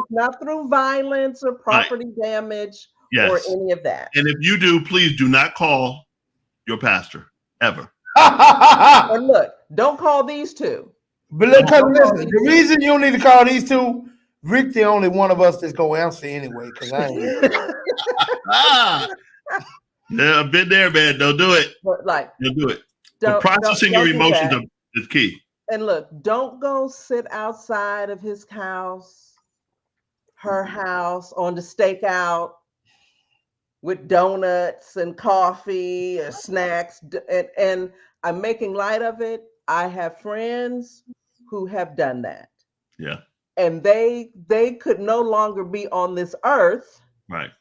not through violence or property damage or any of that. And if you do, please do not call your pastor ever. And look, don't call these two. But Don't call listen, these the reason you don't need to call these two, Rick, the only one of us that's gonna answer anyway, because I ain't. Ah, yeah, I've been there, man. Don't do it. But like, Don't do it. But processing your don't do emotions that. is key. And look, don't go sit outside of his house, her house, on the stakeout with donuts and coffee or snacks. And I'm making light of it. I have friends who have done that. Yeah. And they could no longer be on this earth Right.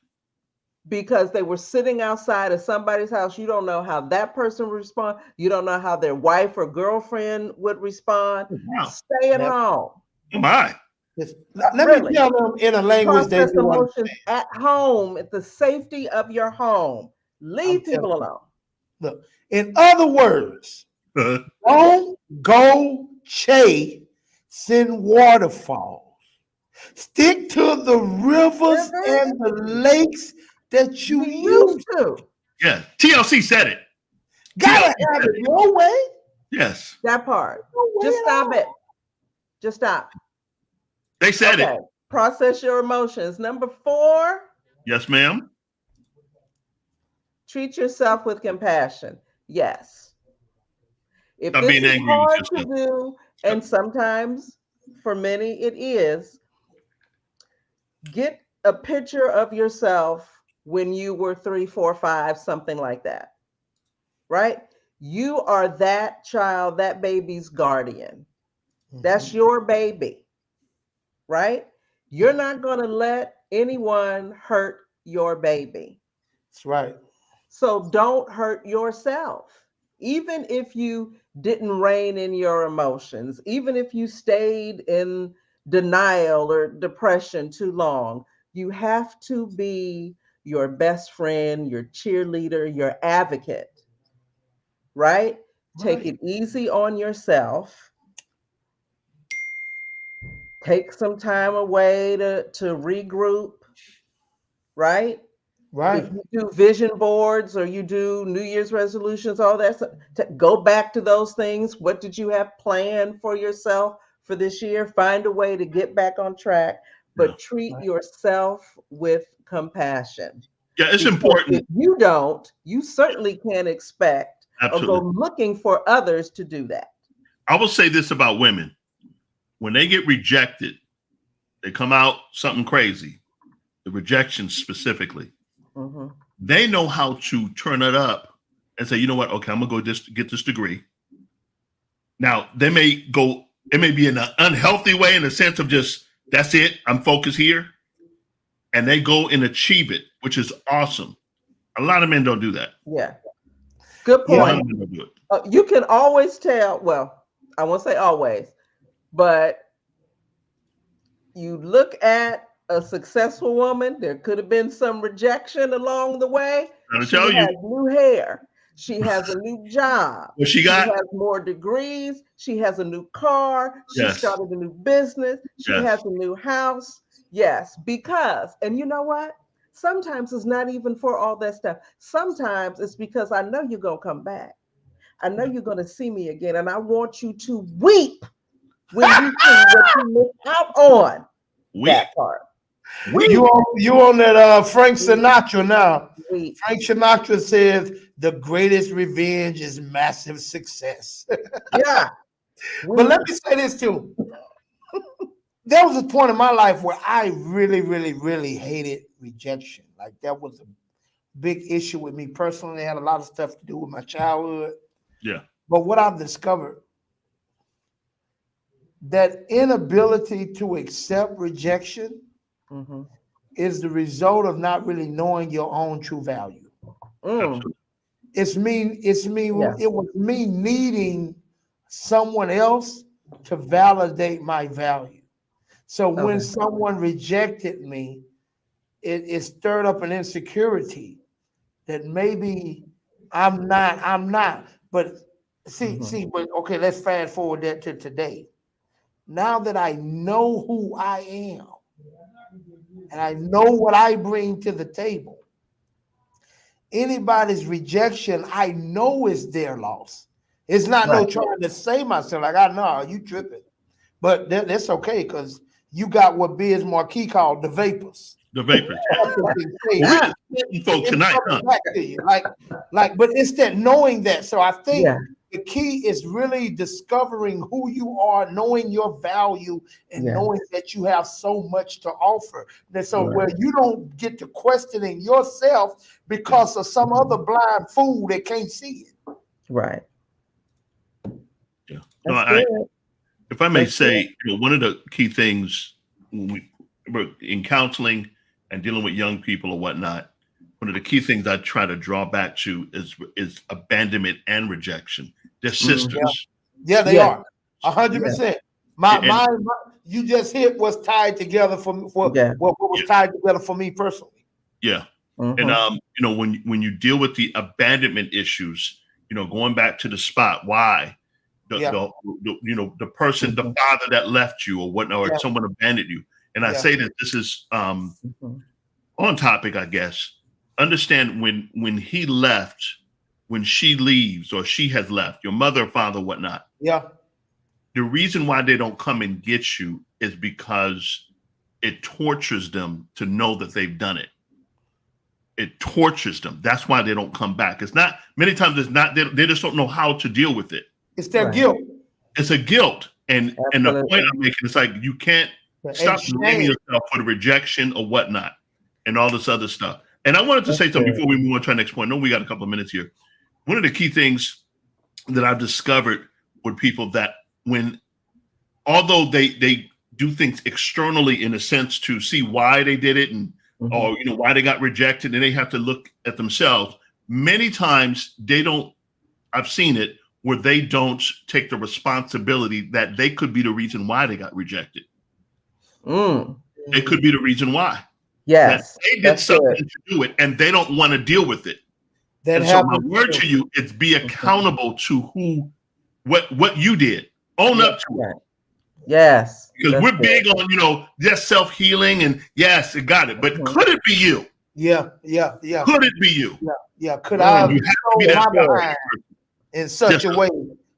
because they were sitting outside of somebody's house. You don't know how that person would respond. You don't know how their wife or girlfriend would respond. Oh, wow. Stay at Yep. home. Oh my. Let Really. me tell them in a language they Process do emotions understand. at home, at the safety of your home. Leave people alone. Look, in other words, don't go chasing waterfalls. Stick to the rivers and the lakes that you We used. to. Yeah. TLC said it. Gotta have it your way. Yes. That part. No way Just at stop all. it. Just stop. They said Okay. it. Process your emotions. Number 4, Yes, ma'am. treat yourself with compassion. Yes. If Stop this being is angry with hard to yourself. do, and sometimes for many it is, get a picture of yourself when you were 3, 4, 5, something like that. Right? You are that child, that baby's guardian. That's your baby. Right? You're not going to let anyone hurt your baby. That's right. So don't hurt yourself. Even if you didn't rein in your emotions, even if you stayed in denial or depression too long, you have to be your best friend, your cheerleader, your advocate, right? Take it easy on yourself. Take some time away to regroup, right? Right. If you do vision boards or you do New Year's resolutions, all that stuff, to go back to those things. What did you have planned for yourself for this year? Find a way to get back on track, but treat yourself with compassion. Yeah, it's Because important. if you don't, you certainly can't expect Absolutely. or go looking for others to do that. I will say this about women. When they get rejected, they come out something crazy. The rejection specifically. Mhm. They know how to turn it up and say, you know what? Okay, I'm gonna go get this degree. Now they may go, it may be in an unhealthy way in the sense of just that's it, I'm focused here. And they go and achieve it, which is awesome. A lot of men don't do that. Yeah. Good A lot point. of men don't do it. You can always tell, well, I won't say always, but you look at a successful woman, there could have been some rejection along the way. Gotta She tell you. has new hair. She has a new job. What she She got? has more degrees. She has a new car. She Yes. started a new business. She Yes. has a new house. Yes, because, and you know what? Sometimes it's not even for all that stuff. Sometimes it's because I know you're going to come back. I know you're going to see me again, and I want you to weep when you see what you missed out on. That part. You on that Frank Sinatra now. Weep. Frank Sinatra says the greatest revenge is massive success. Yeah. But let me say this too. There was a point in my life where I really, really, really hated rejection. Like that was a big issue with me personally. It had a lot of stuff to do with my childhood. Yeah. But what I've discovered, that inability to accept rejection is the result of not really knowing your own true value. It's me. Yeah. It was me needing someone else to validate my value. So when someone rejected me, it stirred up an insecurity that maybe I'm not. But but okay, let's fast forward that to today. Now that I know who I am and I know what I bring to the table, anybody's rejection, I know is their loss. It's not no Right. trying to save myself. Like, I know you tripping. But that's okay, because you got what Biz Marquis called the vapors. The vapors. Well, We just hitting folks tonight, huh? back to you. But it's that knowing that. So I think Yeah. the key is really discovering who you are, knowing your value, and Yeah. knowing that you have so much to offer. And so Right. where you don't get to questioning yourself because of some other blind fool that can't see it. Right. Yeah. No, That's good. if I may That's say, one of the key things when we're in counseling and dealing with young people or whatnot, one of the key things I try to draw back to is abandonment and rejection. They're sisters. Yeah, they Yeah. are 100%. My, you just hit what's tied together for what was tied together for me personally. Yeah. Mhm. And when you deal with the abandonment issues, going back to the spot, why the person, the father that left you or whatnot, or someone abandoned you. And I say that this is on topic, I guess. Understand when he left, when she leaves or she has left, your mother, father, whatnot. Yeah. The reason why they don't come and get you is because it tortures them to know that they've done it. It tortures them. That's why they don't come back. It's not, many times it's not, they just don't know how to deal with it. It's their guilt. It's a guilt. And the point I'm making is like, you can't stop blaming yourself for the rejection or whatnot and all this other stuff. And I wanted to say something before we move on to our next point. I know we got a couple of minutes here. One of the key things that I've discovered with people that although they do things externally in a sense to see why they did it and or why they got rejected, and they have to look at themselves. Many times I've seen it where they don't take the responsibility that they could be the reason why they got rejected. It could be the reason why. Yes. That they did something to do it and they don't want to deal with it. And so my word to you is be accountable to what you did. Own up to it. Yes. Because we're big on, just self-healing and yes, it got it. But could it be you? Yeah. Could it be you? Yeah. Could I you have to be that behind in such a way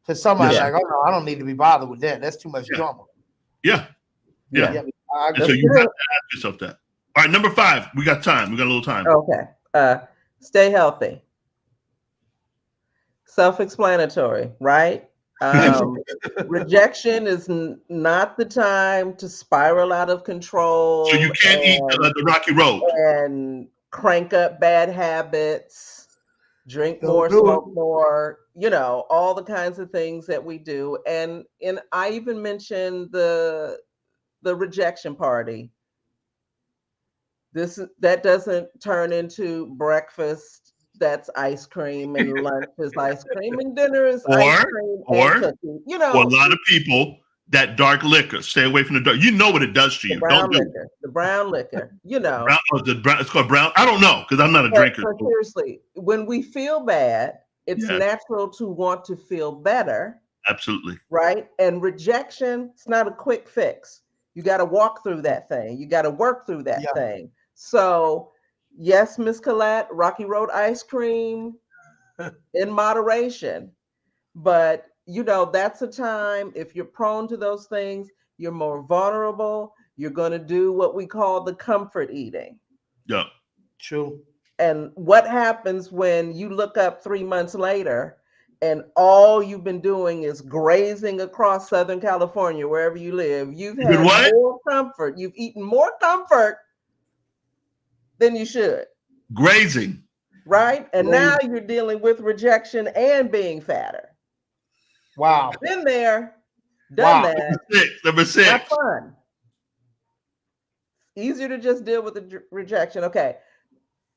to somebody like, oh no, I don't need to be bothered with that. That's too much drama. Yeah. And so you have to ask yourself that. All right, number 5. We got time. We got a little time. Okay. Stay healthy. Self-explanatory, right? Rejection is not the time to spiral out of control. So you can't eat the rocky road and crank up bad habits, drink more, smoke more, all the kinds of things that we do. And I even mentioned the rejection party. That doesn't turn into breakfast. That's ice cream, and lunch is ice cream, and dinner is ice cream and cookies. For a lot of people, that dark liquor. Stay away from the dark. You know what it does to you. Don't do it. The brown liquor. It's called brown. I don't know because I'm not a drinker. But seriously, when we feel bad, it's natural to want to feel better. Absolutely. Right. And rejection, it's not a quick fix. You got to walk through that thing. You got to work through that thing. So yes, Miss Collette, Rocky Road ice cream in moderation. But, that's a time, if you're prone to those things, you're more vulnerable. You're going to do what we call the comfort eating. Yeah. True. And what happens when you look up 3 months later and all you've been doing is grazing across Southern California, wherever you live? You've had more comfort. You've eaten more comfort than you should. Grazing. Right? And now you're dealing with rejection and being fatter. Wow. Been there, done that. Number 6. Not fun. Easier to just deal with the rejection. Okay.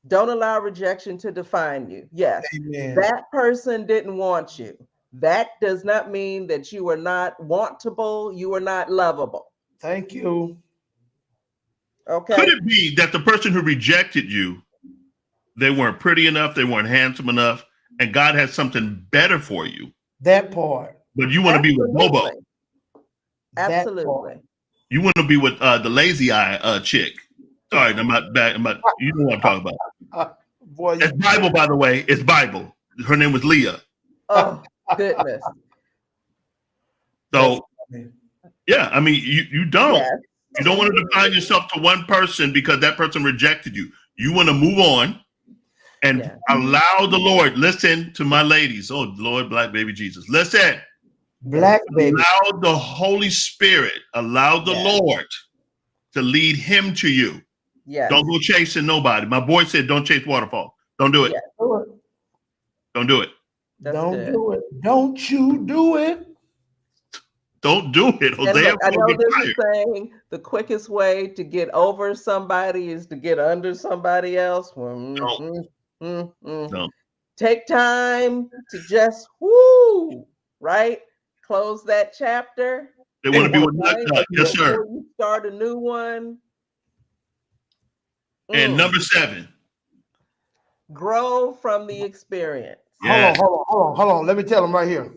Don't allow rejection to define you. Yes. Amen. That person didn't want you. That does not mean that you are not wantable. You are not lovable. Thank you. Okay. Could it be that the person who rejected you, they weren't pretty enough, they weren't handsome enough, and God has something better for you? That part. But you want to be with Bobo. Absolutely. You want to be with the lazy eye chick. Sorry, I'm not back. You know what I'm talking about. It's Bible, by the way. It's Bible. Her name was Leah. Oh. Goodness. So, yeah, I mean, you don't. Yes. You don't want to define yourself to one person because that person rejected you. You want to move on and allow the Lord. Listen to my ladies. Oh, Lord, black baby Jesus. Listen. Black baby. Allow the Holy Spirit, allow the Lord to lead him to you. Yes. Don't go chasing nobody. My boy said, don't chase waterfall. Don't do it. Yes. Don't do it. Don't do it. Don't you do it. Don't do it. And look, I know this is saying the quickest way to get over somebody is to get under somebody else. No. Take time to just right? Close that chapter. They want to be with that. Yes, sir. Before you start a new one. And number 7. Grow from the experience. Yes. Hold on. Let me tell them right here.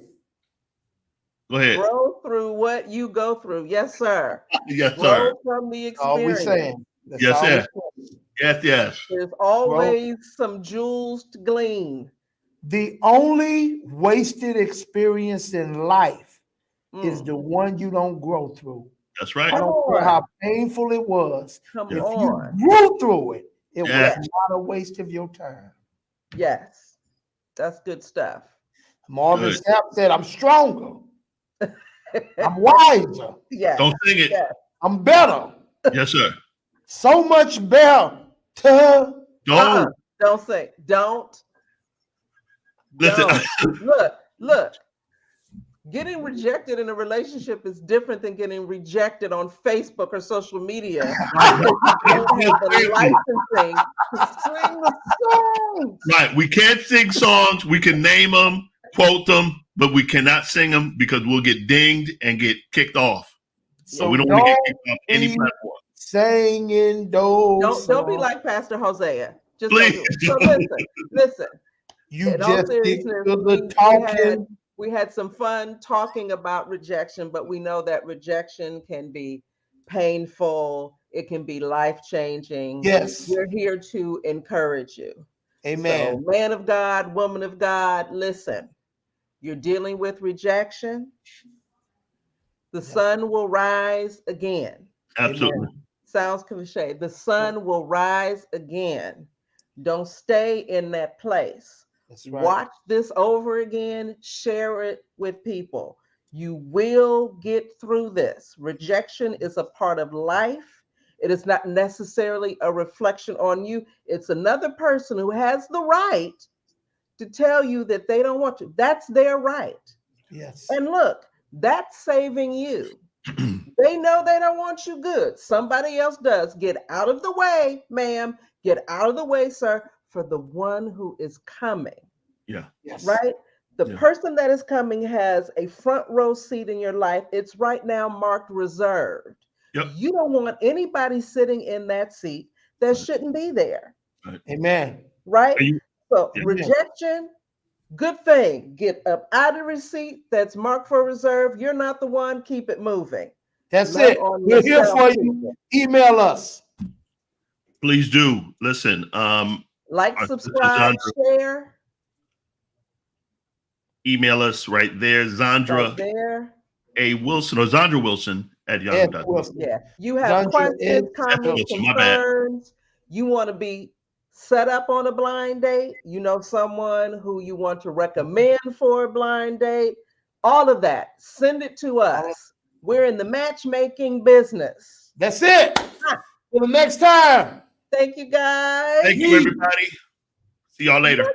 Go ahead. Grow through what you go through. Yes, sir. Yes, Grow sir. from the experience. All we saying. Yes, yes. Yes. There's always some jewels to glean. The only wasted experience in life is the one you don't grow through. That's right. I don't care how painful it was. If you grew through it, it was not a waste of your time. Yes. That's good stuff. Marvin Sapp said, I'm stronger. I'm wiser. Yeah. Don't sing it. Yes. I'm better. Yes, sir. So much better. Don't say. Don't. Listen. Look. Getting rejected in a relationship is different than getting rejected on Facebook or social media. You don't have the licensing to sing the songs. Right. We can't sing songs. We can name them, quote them, but we cannot sing them because we'll get dinged and get kicked off. So we don't want to get kicked off any platform. Singing those. Don't be like Pastor Hosea. Just please. So listen. You just stick to the talking. We had some fun talking about rejection, but we know that rejection can be painful. It can be life-changing. Yes. We're here to encourage you. Amen. So, man of God, woman of God, listen. You're dealing with rejection. The sun will rise again. Absolutely. Amen. Sounds cliche. The sun will rise again. Don't stay in that place. That's right. Watch this over again. Share it with people. You will get through this. Rejection is a part of life. It is not necessarily a reflection on you. It's another person who has the right to tell you that they don't want you. That's their right. Yes. And look, that's saving you. They know they don't want you good. Somebody else does. Get out of the way, ma'am. Get out of the way, sir, for the one who is coming. Yeah. Yes. Right? The person that is coming has a front row seat in your life. It's right now marked reserved. Yep. You don't want anybody sitting in that seat that shouldn't be there. Right. Amen. Right? Rejection, good thing. Get up out of the seat that's marked for reserve. You're not the one. Keep it moving. That's it. We're here for you. Email us. Please do. Listen. Like, subscribe, share. Email us right there, Zandra A. Wilson or Zandra Wilson at yahoo.com. Yeah. You have questions, comments, concerns. You want to be set up on a blind date. You know someone who you want to recommend for a blind date. All of that. Send it to us. We're in the matchmaking business. That's it. Till the next time. Thank you, guys. Thank you, everybody. See y'all later.